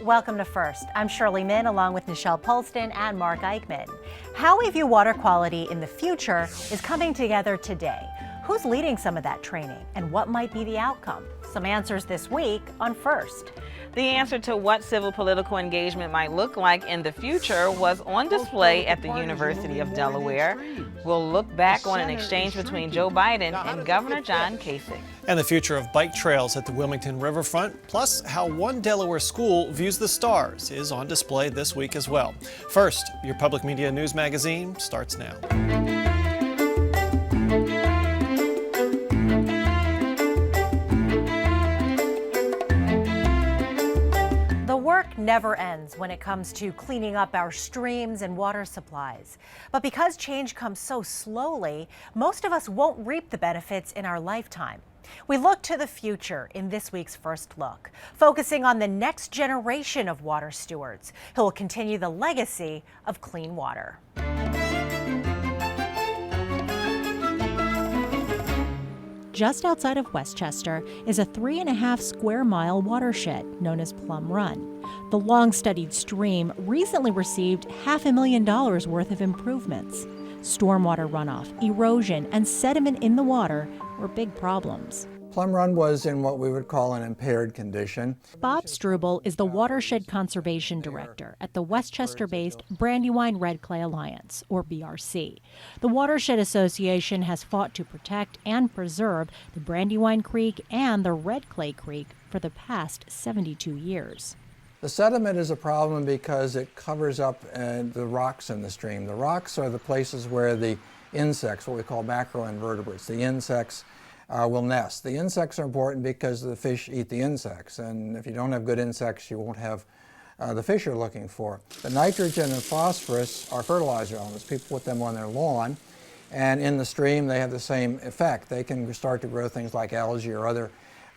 Welcome to First. I'm Shirley Min along with Nichelle Polston and Mark Eichman. How we view water quality in the future is coming together today. Who's leading some of that training and what might be the outcome? Some answers this week on First. The answer to what civil political engagement might look like in the future was on display at the University of Delaware. We'll look back on an exchange between Joe Biden and Governor John Kasich. And the future of bike trails at the Wilmington Riverfront, plus how one Delaware school views the stars, is on display this week as well. First, your public media news magazine starts now. Work never ends when it comes to cleaning up our streams and water supplies. But because change comes so slowly, most of us won't reap the benefits in our lifetime. We look to the future in this week's First Look, focusing on the next generation of water stewards who will continue the legacy of clean water. Just outside of Westchester is a 3.5 square mile watershed known as Plum Run. The long-studied stream recently received $500,000 worth of improvements. Stormwater runoff, erosion, and sediment in the water were big problems. Plum Run was in what we would call an impaired condition. Bob Struble is the Watershed Conservation Director at the Westchester-based Brandywine Red Clay Alliance, or BRC. The Watershed Association has fought to protect and preserve the Brandywine Creek and the Red Clay Creek for the past 72 years. The sediment is a problem because it covers up the rocks in the stream. The rocks are the places where the insects, what we call macroinvertebrates, the insects will nest. The insects are important because the fish eat the insects, and if you don't have good insects, you won't have the fish you're looking for. The nitrogen and phosphorus are fertilizer elements. People put them on their lawn, and in the stream they have the same effect. They can start to grow things like algae or other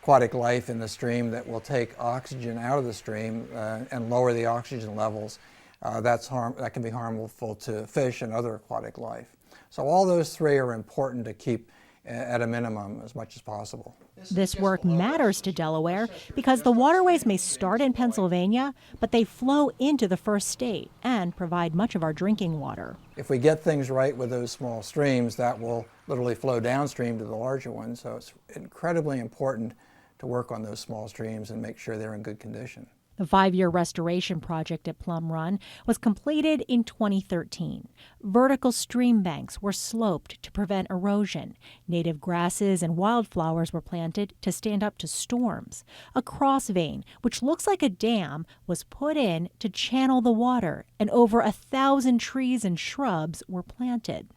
aquatic life in the stream that will take oxygen out of the stream and lower the oxygen levels. That can be harmful to fish and other aquatic life. So all those three are important to keep at a minimum as much as possible. This work matters to Delaware because the waterways may start in Pennsylvania, but they flow into the first state and provide much of our drinking water. If we get things right with those small streams, that will literally flow downstream to the larger ones. So it's incredibly important to work on those small streams and make sure they're in good condition. The 5-year restoration project at Plum Run was completed in 2013. Vertical stream banks were sloped to prevent erosion. Native grasses and wildflowers were planted to stand up to storms. A cross vein, which looks like a dam, was put in to channel the water, and over 1,000 trees and shrubs were planted.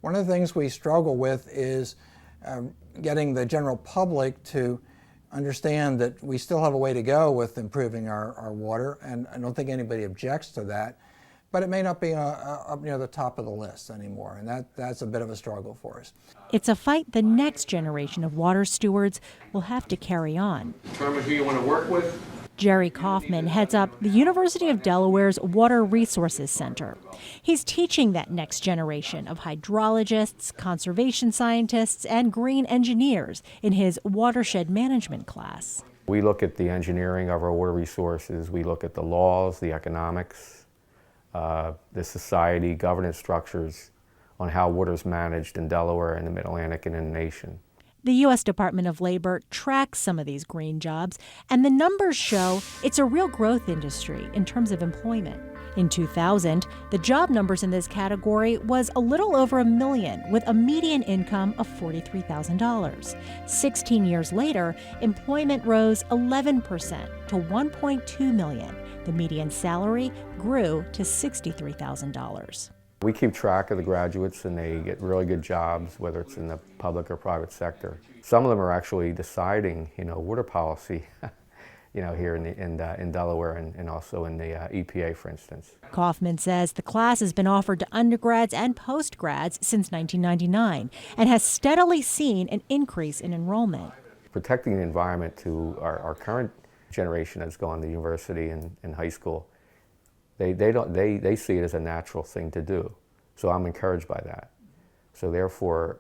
One of the things we struggle with is getting the general public to understand that we still have a way to go with improving our water, and I don't think anybody objects to that, but it may not be up near the top of the list anymore, and that's a bit of a struggle for us. It's a fight the next generation of water stewards will have to carry on. Determine who you want to work with. Jerry Kaufman heads up the University of Delaware's Water Resources Center. He's teaching that next generation of hydrologists, conservation scientists, and green engineers in his watershed management class. We look at the engineering of our water resources, we look at the laws, the economics, the society, governance structures on how water is managed in Delaware and the Mid-Atlantic and in the nation. The U.S. Department of Labor tracks some of these green jobs, and the numbers show it's a real growth industry in terms of employment. In 2000, the job numbers in this category was a little over 1 million, with a median income of $43,000. 16 years later, employment rose 11% to 1.2 million. The median salary grew to $63,000. We keep track of the graduates, and they get really good jobs, whether it's in the public or private sector. Some of them are actually deciding, water policy, here in Delaware and also in the EPA, for instance. Kaufman says the class has been offered to undergrads and postgrads since 1999 and has steadily seen an increase in enrollment. Protecting the environment to our current generation that's going to university and high school, they see it as a natural thing to do. So I'm encouraged by that. So therefore,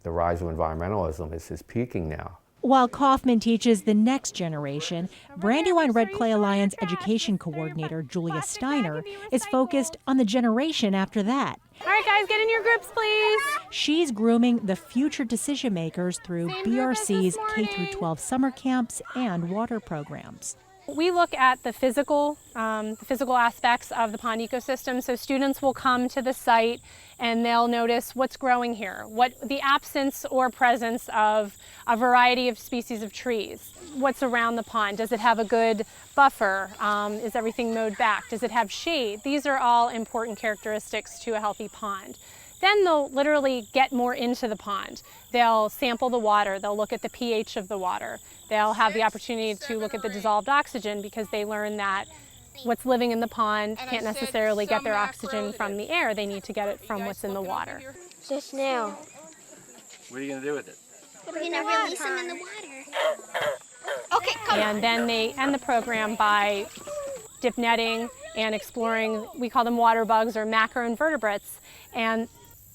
the rise of environmentalism is peaking now. While Kaufman teaches the next generation, Brandywine Red Clay Alliance education coordinator Julia Steiner is focused on the generation after that. All right, guys, get in your groups, please. She's grooming the future decision makers through BRC's K-12 summer camps and water programs. We look at the physical aspects of the pond ecosystem. So students will come to the site and they'll notice what's growing here, what the absence or presence of a variety of species of trees. What's around the pond? Does it have a good buffer? Is everything mowed back? Does it have shade? These are all important characteristics to a healthy pond. Then they'll literally get more into the pond. They'll sample the water, they'll look at the pH of the water. They'll have the opportunity to look at the dissolved oxygen because they learn that what's living in the pond can't necessarily get their oxygen from the air. They need to get it from what's in the water. Just now. What are you going to do with it? We're going to release them in the water. Okay, come And then they end the program by dip netting and exploring, we call them water bugs or macroinvertebrates. And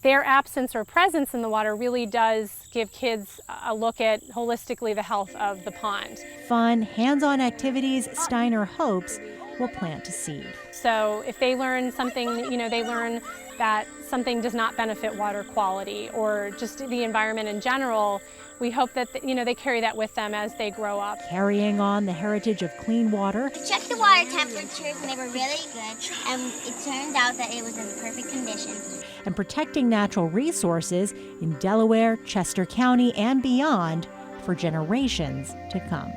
their absence or presence in the water really does give kids a look at holistically the health of the pond. Fun, hands-on activities Steiner hopes will plant a seed. So if they learn something, they learn that something does not benefit water quality or just the environment in general, we hope that they carry that with them as they grow up. Carrying on the heritage of clean water. We checked the water temperatures and they were really good, and it turned out that it was in perfect condition. And protecting natural resources in Delaware, Chester County, and beyond for generations to come.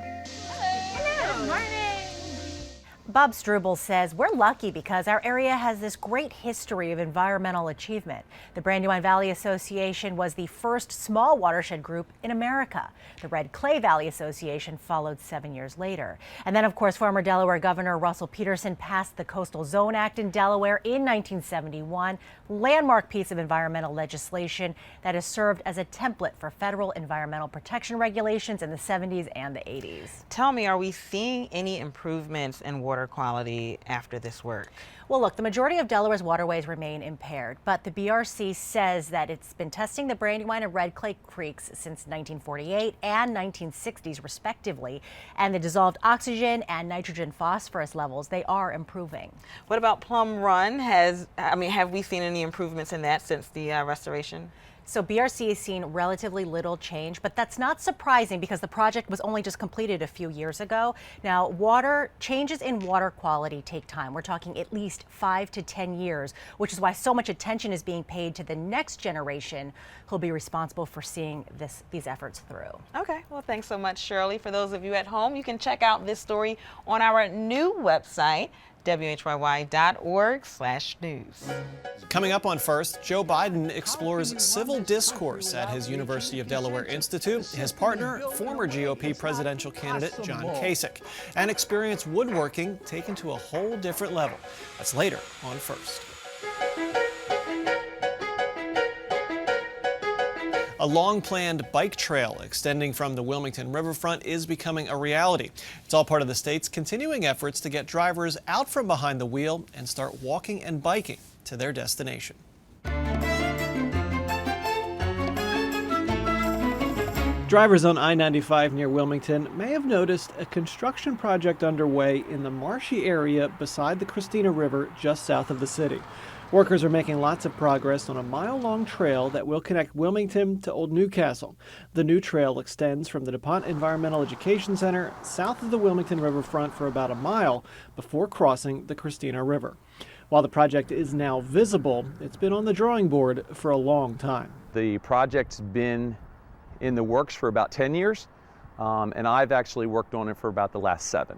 Bob Struble says we're lucky because our area has this great history of environmental achievement. The Brandywine Valley Association was the first small watershed group in America. The Red Clay Valley Association followed 7 years later. And then, of course, former Delaware Governor Russell Peterson passed the Coastal Zone Act in Delaware in 1971, landmark piece of environmental legislation that has served as a template for federal environmental protection regulations in the 70s and the 80s. Tell me, are we seeing any improvements in water quality after this work? Well, look, the majority of Delaware's waterways remain impaired, but the BRC says that it's been testing the Brandywine and Red Clay creeks since 1948 and 1960s, respectively, and the dissolved oxygen and nitrogen phosphorus levels, they are improving. What about Plum Run? Have we seen any improvements in that since the restoration? So BRC has seen relatively little change, but that's not surprising because the project was only just completed a few years ago. Now, changes in water quality take time. We're talking at least 5 to 10 years, which is why so much attention is being paid to the next generation who'll be responsible for seeing these efforts through. Okay, well, thanks so much, Shirley. For those of you at home, you can check out this story on our new website, WHYY.org/news. Coming up on First, Joe Biden explores civil discourse at his University of Delaware Institute. His partner, former GOP presidential candidate John Kasich, and experience woodworking taken to a whole different level. That's later on First. A long-planned bike trail extending from the Wilmington riverfront is becoming a reality. It's all part of the state's continuing efforts to get drivers out from behind the wheel and start walking and biking to their destination. Drivers on I-95 near Wilmington may have noticed a construction project underway in the marshy area beside the Christina River just south of the city. Workers are making lots of progress on a mile-long trail that will connect Wilmington to Old Newcastle. The new trail extends from the DuPont Environmental Education Center south of the Wilmington riverfront for about a mile before crossing the Christina River. While the project is now visible, it's been on the drawing board for a long time. The project's been in the works for about 10 years, and I've actually worked on it for about the last 7.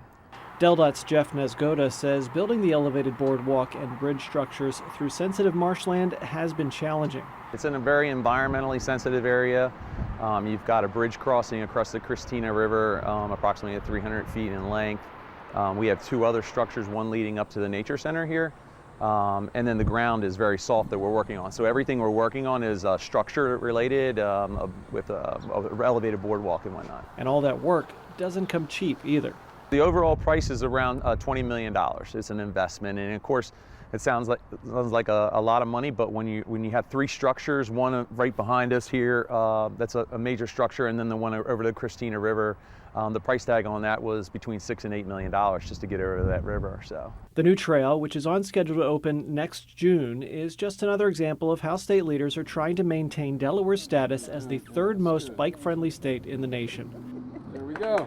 DelDOT's Jeff Nesgoda says building the elevated boardwalk and bridge structures through sensitive marshland has been challenging. It's in a very environmentally sensitive area. You've got a bridge crossing across the Christina River, approximately 300 feet in length. We have 2 other structures, one leading up to the Nature Center here, and then the ground is very soft that we're working on. So everything we're working on is structure related with an elevated boardwalk and whatnot. And all that work doesn't come cheap either. The overall price is around $20 million. It's an investment, and of course, It sounds like a lot of money, but when you have 3 structures, one right behind us here, that's a major structure, and then the one over the Christina River, the price tag on that was between $6 and $8 million just to get over that river. So the new trail, which is on schedule to open next June, is just another example of how state leaders are trying to maintain Delaware's status as the 3rd most bike-friendly state in the nation. There we go.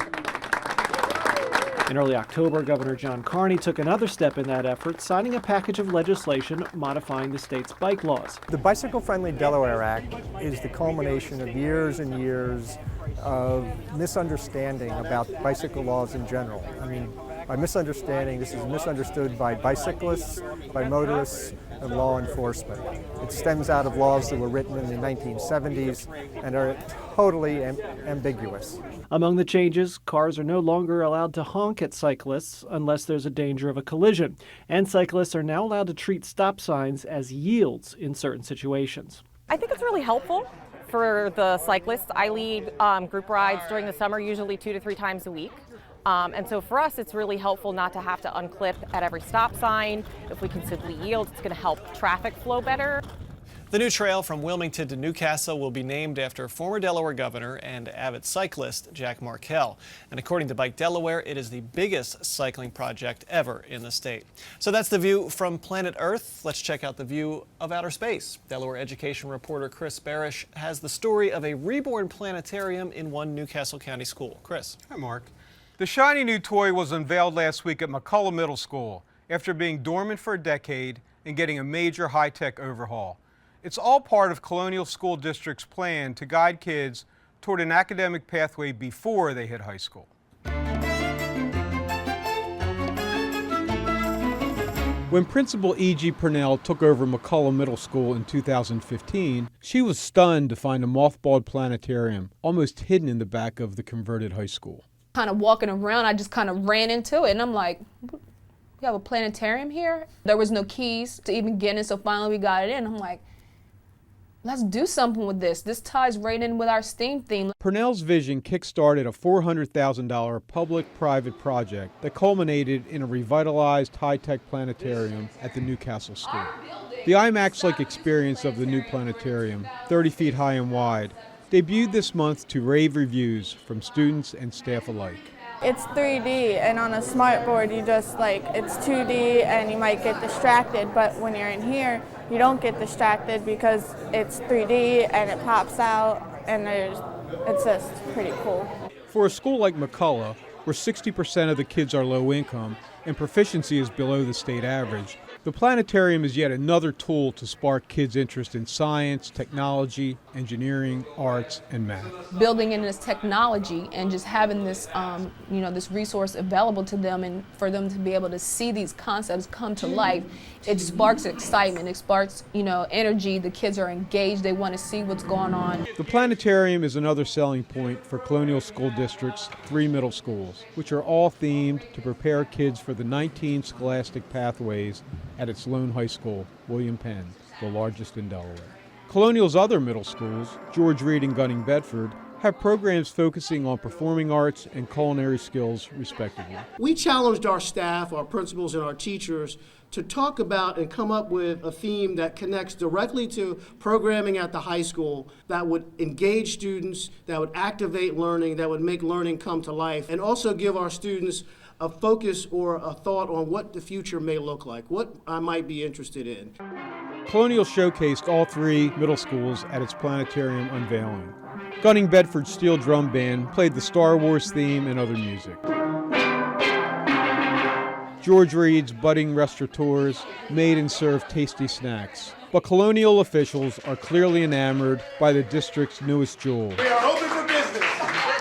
In early October, Governor John Carney took another step in that effort, signing a package of legislation modifying the state's bike laws. The Bicycle Friendly Delaware Act is the culmination of years and years of misunderstanding about bicycle laws in general. I mean, by misunderstanding, this is misunderstood by bicyclists, by motorists, and law enforcement. It stems out of laws that were written in the 1970s and are totally ambiguous. Among the changes, cars are no longer allowed to honk at cyclists unless there's a danger of a collision, and cyclists are now allowed to treat stop signs as yields in certain situations. I think it's really helpful for the cyclists. I lead group rides during the summer, usually 2 to 3 times a week. And so for us, it's really helpful not to have to unclip at every stop sign. If we can simply yield, it's going to help traffic flow better. The new trail from Wilmington to Newcastle will be named after former Delaware governor and avid cyclist Jack Markell. And according to Bike Delaware, it is the biggest cycling project ever in the state. So that's the view from planet Earth. Let's check out the view of outer space. Delaware education reporter Chris Barish has the story of a reborn planetarium in one Newcastle County school. Chris. Hi, Mark. The shiny new toy was unveiled last week at McCullough Middle School after being dormant for a decade and getting a major high-tech overhaul. It's all part of Colonial School District's plan to guide kids toward an academic pathway before they hit high school. When Principal E.G. Purnell took over McCullough Middle School in 2015, she was stunned to find a mothballed planetarium almost hidden in the back of the converted high school. Kind of walking around, I just kind of ran into it, and I'm like, you have a planetarium here? There was no keys to even get in, so finally we got it in. I'm like, let's do something with this. This ties right in with our STEAM theme. Purnell's vision kick-started a $400,000 public-private project that culminated in a revitalized high-tech planetarium at the Newcastle School. The IMAX-like experience of the new planetarium, 30 feet high and wide, debuted this month to rave reviews from students and staff alike. It's 3D, and on a smart board you just it's 2D and you might get distracted, but when you're in here you don't get distracted because it's 3D and it pops out, and it's just pretty cool. For a school like McCullough, where 60% of the kids are low income and proficiency is below the state average, the planetarium is yet another tool to spark kids' interest in science, technology, engineering, arts, and math. Building in this technology and just having this, this resource available to them, and for them to be able to see these concepts come to life, it sparks excitement, it sparks, energy. The kids are engaged, they want to see what's going on. The planetarium is another selling point for Colonial School District's 3 middle schools, which are all themed to prepare kids for the 19 scholastic pathways at its lone high school, William Penn, the largest in Delaware. Colonial's other middle schools, George Reed and Gunning Bedford, have programs focusing on performing arts and culinary skills, respectively. We challenged our staff, our principals, and our teachers to talk about and come up with a theme that connects directly to programming at the high school that would engage students, that would activate learning, that would make learning come to life, and also give our students a focus or a thought on what the future may look like, what I might be interested in. Colonial showcased all 3 middle schools at its planetarium unveiling. Gunning Bedford's steel drum band played the Star Wars theme and other music. George Reed's budding restaurateurs made and served tasty snacks. But Colonial officials are clearly enamored by the district's newest jewel. We are open for business.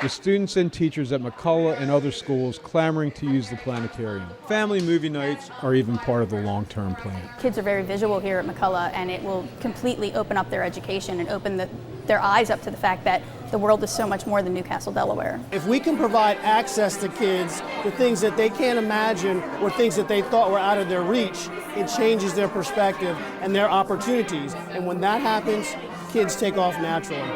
The students and teachers at McCullough and other schools clamoring to use the planetarium. Family movie nights are even part of the long-term plan. Kids are very visual here at McCullough, and it will completely open up their education and open their eyes up to the fact that the world is so much more than Newcastle, Delaware. If we can provide access to kids to things that they can't imagine or things that they thought were out of their reach, it changes their perspective and their opportunities. And when that happens, kids take off naturally.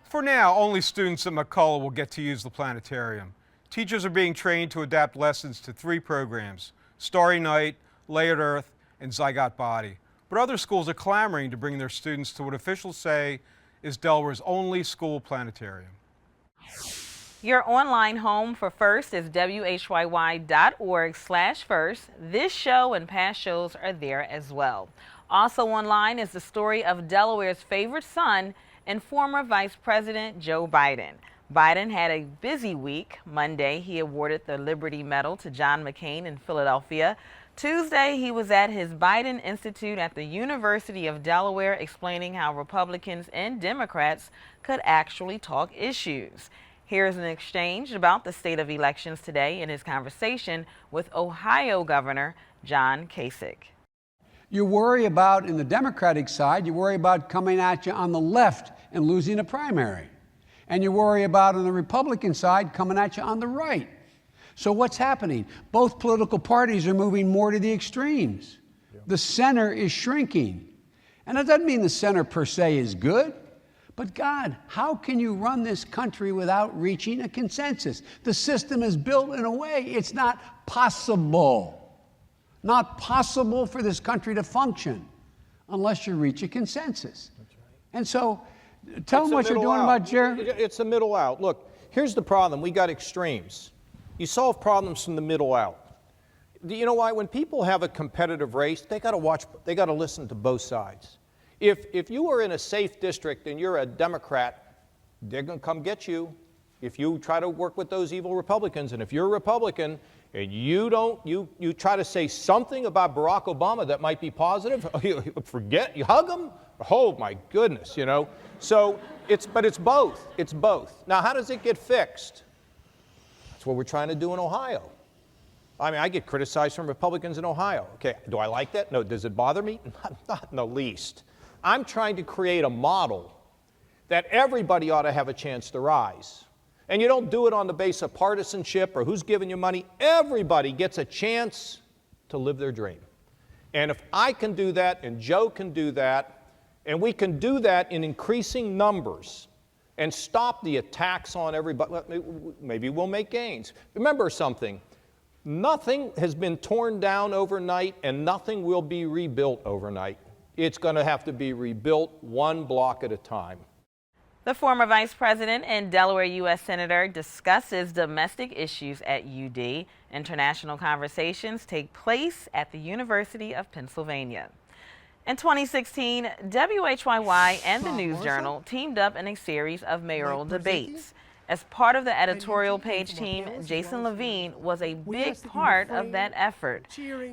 For now, only students at McCullough will get to use the planetarium. Teachers are being trained to adapt lessons to 3 programs: Starry Night, Layered Earth, and Zygot Body. But other schools are clamoring to bring their students to what officials say is Delaware's only school planetarium. Your online home for FIRST is WHYY.org/FIRST. This show and past shows are there as well. Also online is the story of Delaware's favorite son and former Vice President Joe Biden. Biden had a busy week. Monday, he awarded the Liberty Medal to John McCain in Philadelphia. Tuesday, he was at his Biden Institute at the University of Delaware explaining how Republicans and Democrats could actually talk issues. Here's an exchange about the state of elections today in his conversation with Ohio Governor John Kasich. You worry about, in the Democratic side, you worry about coming at you on the left and losing a primary. And you worry about, on the Republican side, coming at you on the right. So what's happening? Both political parties are moving more to the extremes. The center is shrinking. And that doesn't mean the center per se is good. But God, how can you run this country without reaching a consensus? The system is built in a way it's not possible. Not possible for this country to function unless you reach a consensus. And so, tell them what you're doing about Jerry. It's the middle out. Look, here's the problem. We got extremes. You solve problems from the middle out. You know why? When people have a competitive race, they got to listen to both sides. If you are in a safe district and you're a Democrat, they're going to come get you if you try to work with those evil Republicans. And if you're a Republican and you try to say something about Barack Obama that might be positive, you hug him? Oh my goodness, you know. So it's both. It's both. Now, how does it get fixed? That's what we're trying to do in Ohio. I mean, I get criticized from Republicans in Ohio. Okay, do I like that? No. Does it bother me? Not in the least. I'm trying to create a model that everybody ought to have a chance to rise. And you don't do it on the base of partisanship or who's giving you money. Everybody gets a chance to live their dream. And if I can do that and Joe can do that, and we can do that in increasing numbers and stop the attacks on everybody, maybe we'll make gains. Remember something, nothing has been torn down overnight and nothing will be rebuilt overnight. It's going to have to be rebuilt one block at a time. The former Vice President and Delaware U.S. Senator discusses domestic issues at UD. International conversations take place at the University of Pennsylvania. In 2016, WHYY and the News Journal teamed up in a series of mayoral debates. As part of the editorial page team, Jason Levine was a big part of that effort.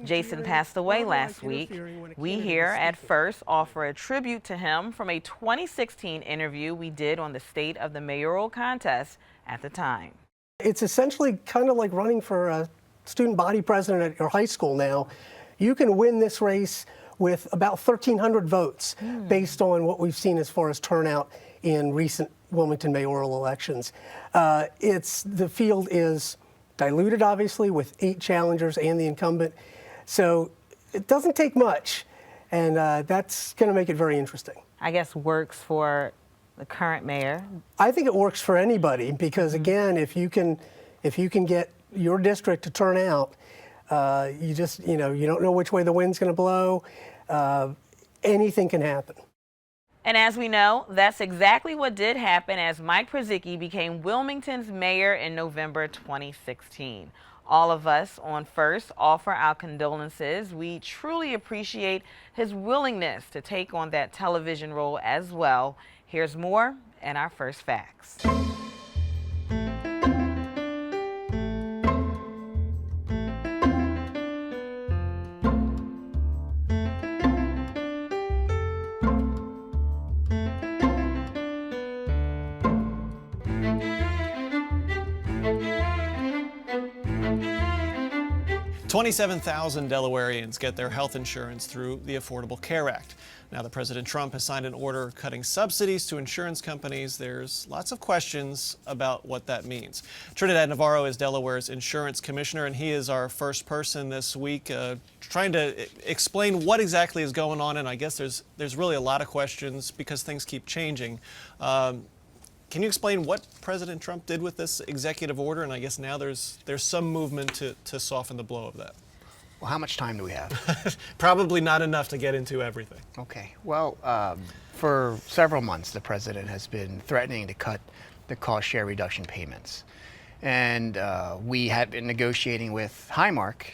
Jason passed away last week. We here at First offer a tribute to him from a 2016 interview we did on the state of the mayoral contest at the time. It's essentially kind of like running for a student body president at your high school now. You can win this race with about 1,300 votes based on what we've seen as far as turnout in recent Wilmington mayoral elections. The field is diluted, obviously, with 8 challengers and the incumbent. So it doesn't take much, and that's going to make it very interesting. I guess works for the current mayor. I think it works for anybody because, again, if you can get your district to turn out, you don't know which way the wind's going to blow. Anything can happen. And as we know, that's exactly what did happen as Mike Przicki became Wilmington's mayor in November 2016. All of us on First offer our condolences. We truly appreciate his willingness to take on that television role as well. Here's more in our First Facts. 27,000 Delawareans get their health insurance through the Affordable Care Act. Now that President Trump has signed an order cutting subsidies to insurance companies, there's lots of questions about what that means. Trinidad Navarro is Delaware's insurance commissioner, and he is our first person this week trying to explain what exactly is going on. And I guess there's really a lot of questions because things keep changing. Can you explain what President Trump did with this executive order? And I guess now there's some movement to soften the blow of that. Well, how much time do we have? Probably not enough to get into everything. Okay. Well, for several months, the president has been threatening to cut the cost share reduction payments. And we had been negotiating with Highmark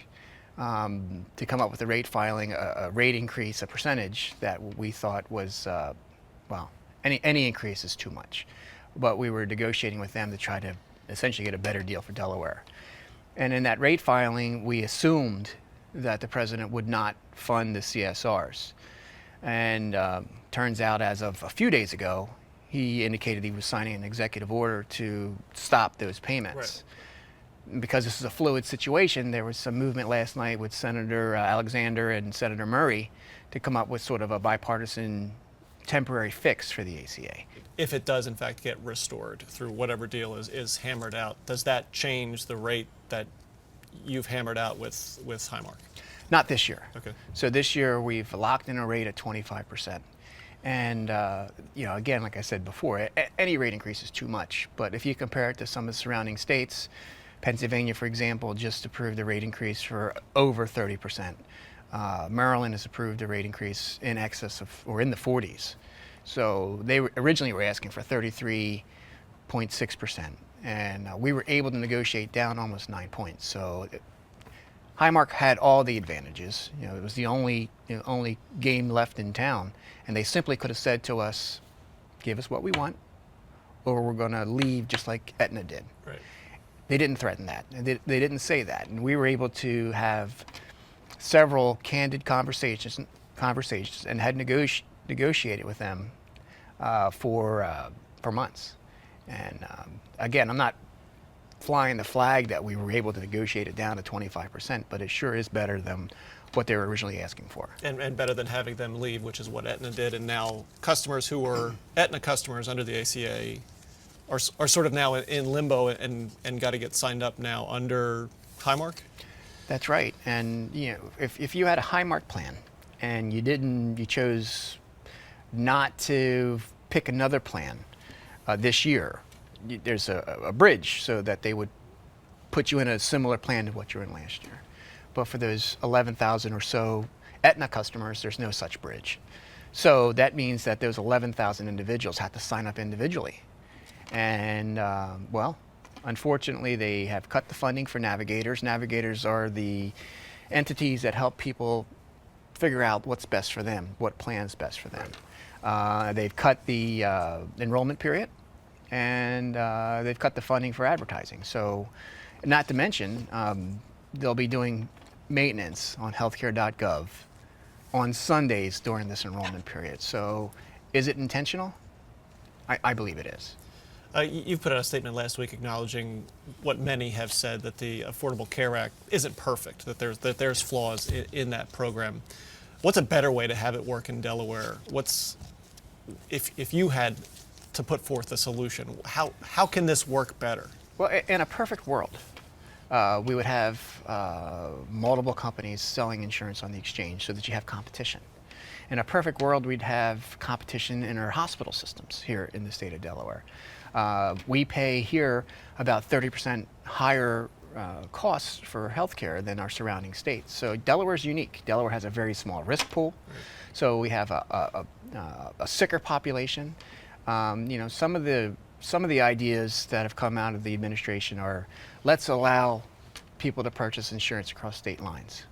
to come up with a rate filing, a rate increase, a percentage that we thought was, well, any increase is too much. But we were negotiating with them to try to essentially get a better deal for Delaware. And in that rate filing, we assumed that the president would not fund the CSRs. And turns out, as of a few days ago, he indicated he was signing an executive order to stop those payments. Right. Because this is a fluid situation, there was some movement last night with Senator Alexander and Senator Murray to come up with sort of a bipartisan temporary fix for the ACA. If it does in fact get restored through whatever deal is hammered out, does that change the rate that you've hammered out with Highmark? Not this year. Okay. So this year we've locked in a rate at 25%. And, you know, again, like I said before, any rate increase is too much. But if you compare it to some of the surrounding states, Pennsylvania, for example, just approved a rate increase for over 30%. Maryland has approved a rate increase in excess of, or in the 40s. So they originally were asking for 33.6%. And we were able to negotiate down almost 9 points. So Highmark had all the advantages. You know, it was the only game left in town, and they simply could have said to us, "Give us what we want, or we're going to leave," just like Aetna did. Right. They didn't threaten that. They didn't say that, and we were able to have several candid conversations, and had negotiated with them for months. And again, I'm not flying the flag that we were able to negotiate it down to 25%, but it sure is better than what they were originally asking for. And better than having them leave, which is what Aetna did. And now customers who were Aetna customers under the ACA are sort of now in limbo and got to get signed up now under Highmark? That's right. And you know, if you had a Highmark plan and you chose not to pick another plan this year, there's a bridge so that they would put you in a similar plan to what you were in last year. But for those 11,000 or so Aetna customers, there's no such bridge. So that means that those 11,000 individuals have to sign up individually. And well, unfortunately, they have cut the funding for navigators. Navigators are the entities that help people figure out what's best for them, what plan's best for them. They've cut the enrollment period, and they've cut the funding for advertising. So, not to mention, they'll be doing maintenance on healthcare.gov on Sundays during this enrollment period. So, is it intentional? I believe it is. You've put out a statement last week acknowledging what many have said, that the Affordable Care Act isn't perfect, that there's flaws in that program. What's a better way to have it work in Delaware? If you had to put forth a solution, how can this work better? Well, in a perfect world, we would have multiple companies selling insurance on the exchange so that you have competition. In a perfect world, we'd have competition in our hospital systems here in the state of Delaware. We pay here about 30% higher costs for healthcare than our surrounding states. So Delaware's unique. Delaware has a very small risk pool. Right. So we have a sicker population. You know, some of the ideas that have come out of the administration are, let's allow people to purchase insurance across state lines.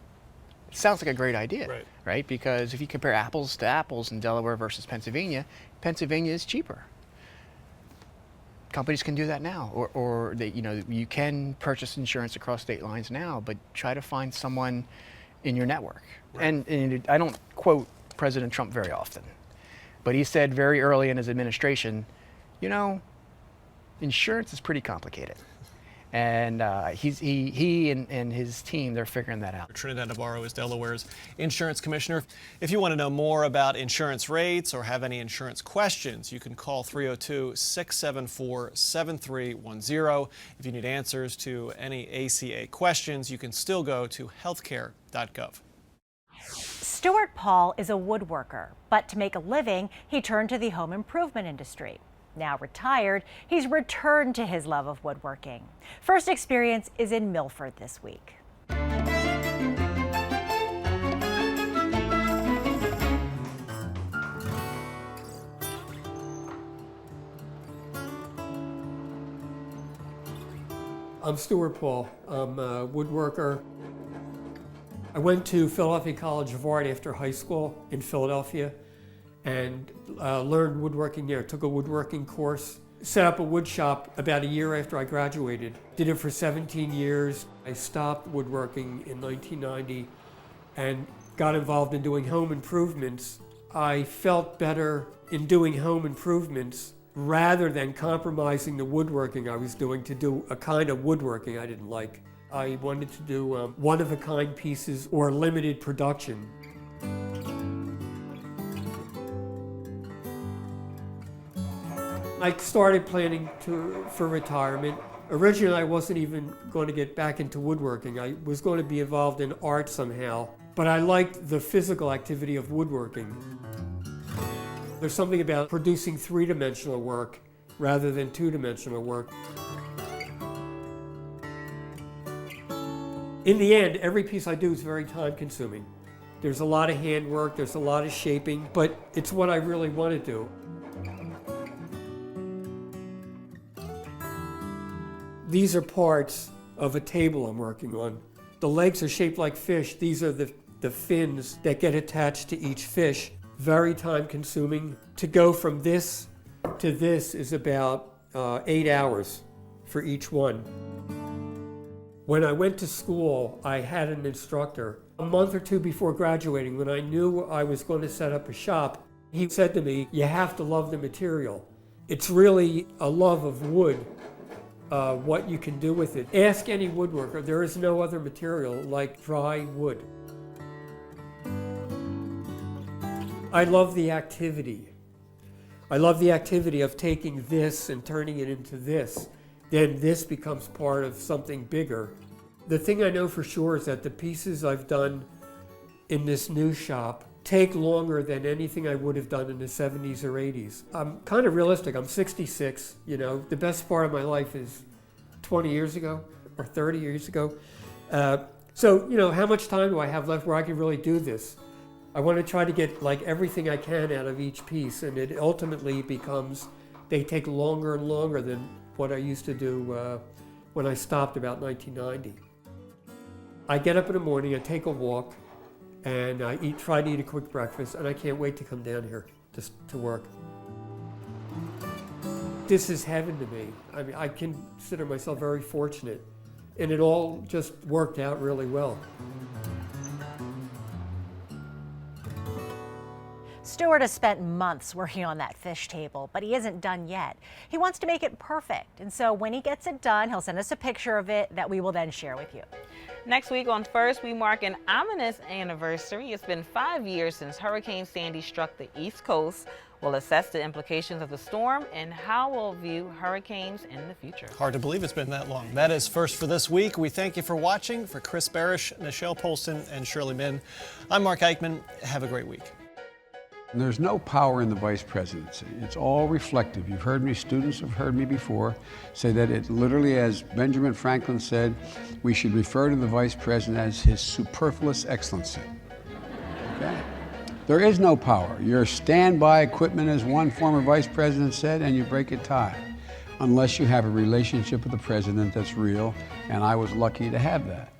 It sounds like a great idea, right? Because if you compare apples to apples in Delaware versus Pennsylvania, Pennsylvania is cheaper. Companies can do that now, or they, you know, you can purchase insurance across state lines now, but try to find someone in your network. Right. And I don't quote President Trump very often, but he said very early in his administration, you know, insurance is pretty complicated. And he and his team, they're figuring that out. Trinidad Navarro is Delaware's insurance commissioner. If you want to know more about insurance rates or have any insurance questions, you can call 302-674-7310. If you need answers to any ACA questions, you can still go to healthcare.gov. Stuart Paul is a woodworker, but to make a living, he turned to the home improvement industry. Now retired, he's returned to his love of woodworking. First experience is in Milford this week. I'm Stuart Paul. I'm a woodworker. I went to Philadelphia College of Art after high school in Philadelphia and learned woodworking there. Took a woodworking course, set up a wood shop about a year after I graduated. Did it for 17 years. I stopped woodworking in 1990 and got involved in doing home improvements. I felt better in doing home improvements rather than compromising the woodworking I was doing to do a kind of woodworking I didn't like. I wanted to do one-of-a-kind pieces or limited production. I started planning for retirement. Originally, I wasn't even going to get back into woodworking. I was going to be involved in art somehow, but I liked the physical activity of woodworking. There's something about producing three-dimensional work rather than two-dimensional work. In the end, every piece I do is very time-consuming. There's a lot of handwork, there's a lot of shaping, but it's what I really want to do. These are parts of a table I'm working on. The legs are shaped like fish. These are the fins that get attached to each fish. Very time-consuming. To go from this to this is about 8 hours for each one. When I went to school, I had an instructor. A month or two before graduating, when I knew I was going to set up a shop, he said to me, "You have to love the material. It's really a love of wood, what you can do with it. Ask any woodworker, there is no other material like dry wood." I love the activity. I love the activity of taking this and turning it into this. Then this becomes part of something bigger. The thing I know for sure is that the pieces I've done in this new shop take longer than anything I would have done in the 70s or 80s. I'm kind of realistic. I'm 66, you know. The best part of my life is 20 years ago or 30 years ago. So, you know, how much time do I have left where I can really do this? I want to try to get like everything I can out of each piece, and it ultimately becomes, they take longer and longer than what I used to do when I stopped about 1990. I get up in the morning, I take a walk, and I try to eat a quick breakfast, and I can't wait to come down here to work. This is heaven to me. I mean, I consider myself very fortunate, and it all just worked out really well. Stuart has spent months working on that fish table, but he isn't done yet. He wants to make it perfect, and so when he gets it done, he'll send us a picture of it that we will then share with you. Next week on First, we mark an ominous anniversary. It's been 5 years since Hurricane Sandy struck the East Coast. We'll assess the implications of the storm and how we'll view hurricanes in the future. Hard to believe it's been that long. That is First for this week. We thank you for watching. For Chris Barish, Nichelle Polston, and Shirley Min, I'm Mark Eichman. Have a great week. And there's no power in the vice presidency. It's all reflective. You've heard me, students have heard me before, say that it literally, as Benjamin Franklin said, we should refer to the vice president as his superfluous excellency. Okay? There is no power. You're standby equipment, as one former vice president said, and you break a tie, unless you have a relationship with the president that's real, and I was lucky to have that.